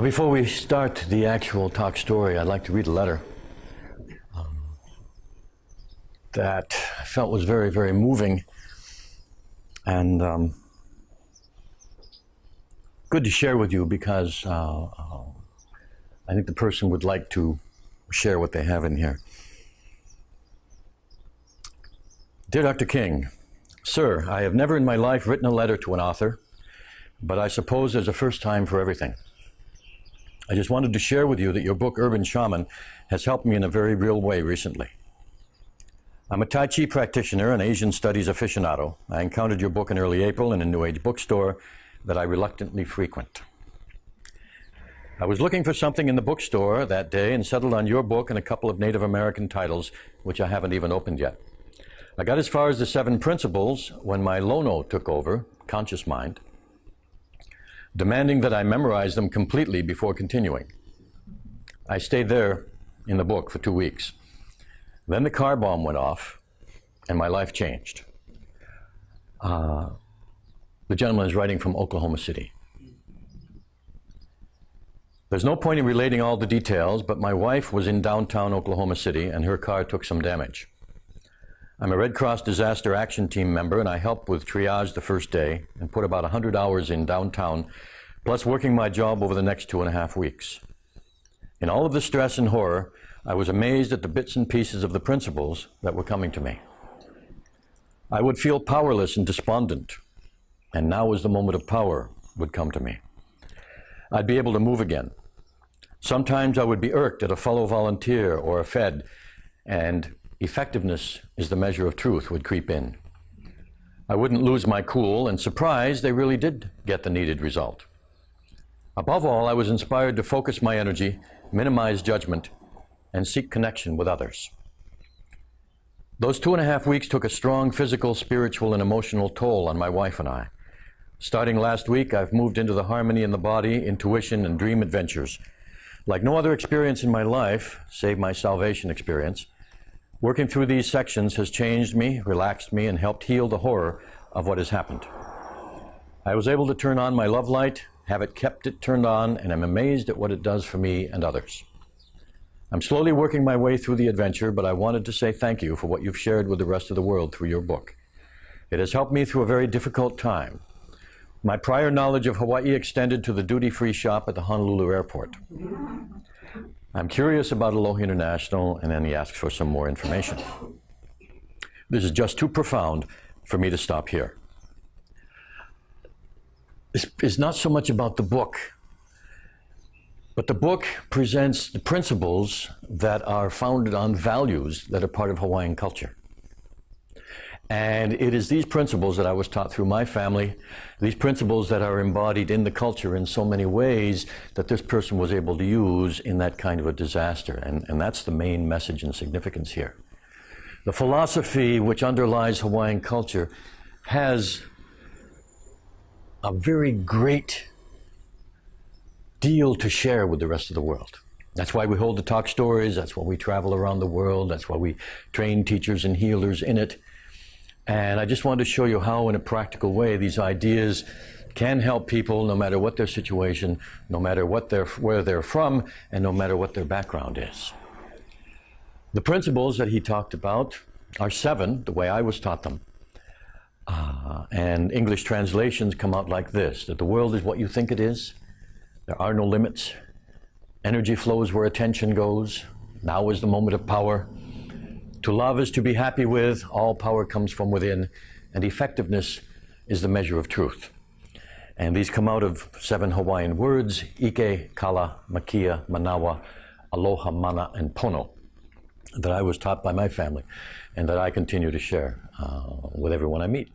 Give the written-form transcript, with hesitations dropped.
Before we start the actual talk story, I'd like to read a letter that I felt was very, very moving and good to share with you because I think the person would like to share what they have in here. Dear Dr. King, Sir, I have never in my life written a letter to an author, but I suppose there's a first time for everything. I just wanted to share with you that your book, Urban Shaman, has helped me in a very real way recently. I'm a Tai Chi practitioner and Asian studies aficionado. I encountered your book in early April in a New Age bookstore that I reluctantly frequent. I was looking for something in the bookstore that day and settled on your book and a couple of Native American titles, which I haven't even opened yet. I got as far as the 7 principles when my Lono took over, conscious mind, demanding that I memorize them completely before continuing. I stayed there in the book for 2 weeks. Then the car bomb went off and my life changed. The gentleman is writing from Oklahoma City. There's no point in relating all the details, but my wife was in downtown Oklahoma City and her car took some damage. I'm a Red Cross Disaster Action Team member and I helped with triage the first day and put about 100 hours in downtown, plus working my job over the next 2.5 weeks. In all of the stress and horror, I was amazed at the bits and pieces of the principles that were coming to me. I would feel powerless and despondent, and now as the moment of power would come to me. I'd be able to move again. Sometimes I would be irked at a fellow volunteer or a Fed, and effectiveness is the measure of truth would creep in. I wouldn't lose my cool, and surprised they really did get the needed result. Above all, I was inspired to focus my energy, minimize judgment, and seek connection with others. Those 2.5 weeks took a strong physical, spiritual, and emotional toll on my wife and I. Starting last week, I've moved into the harmony in the body, intuition, and dream adventures. Like no other experience in my life, save my salvation experience, working through these sections has changed me, relaxed me, and helped heal the horror of what has happened. I was able to turn on my love light, have it kept it turned on, and I'm amazed at what it does for me and others. I'm slowly working my way through the adventure, but I wanted to say thank you for what you've shared with the rest of the world through your book. It has helped me through a very difficult time. My prior knowledge of Hawaii extended to the duty-free shop at the Honolulu airport. I'm curious about Aloha International, and then he asks for some more information. This is just too profound for me to stop here. It's not so much about the book, but the book presents the principles that are founded on values that are part of Hawaiian culture. And it is these principles that I was taught through my family, these principles that are embodied in the culture in so many ways that this person was able to use in that kind of a disaster. And that's the main message and significance here. The philosophy which underlies Hawaiian culture has a very great deal to share with the rest of the world. That's why we hold the talk stories, that's why we travel around the world, that's why we train teachers and healers in it. And I just wanted to show you how, in a practical way, these ideas can help people no matter what their situation, no matter where they're from, and no matter what their background is. The principles that he talked about are 7, the way I was taught them. And English translations come out like this, that the world is what you think it is. There are no limits. Energy flows where attention goes. Now is the moment of power. To love is to be happy with. All power comes from within. And effectiveness is the measure of truth. And these come out of 7 Hawaiian words, Ike, Kala, Makia, Manawa, Aloha, Mana, and Pono, that I was taught by my family and that I continue to share with everyone I meet.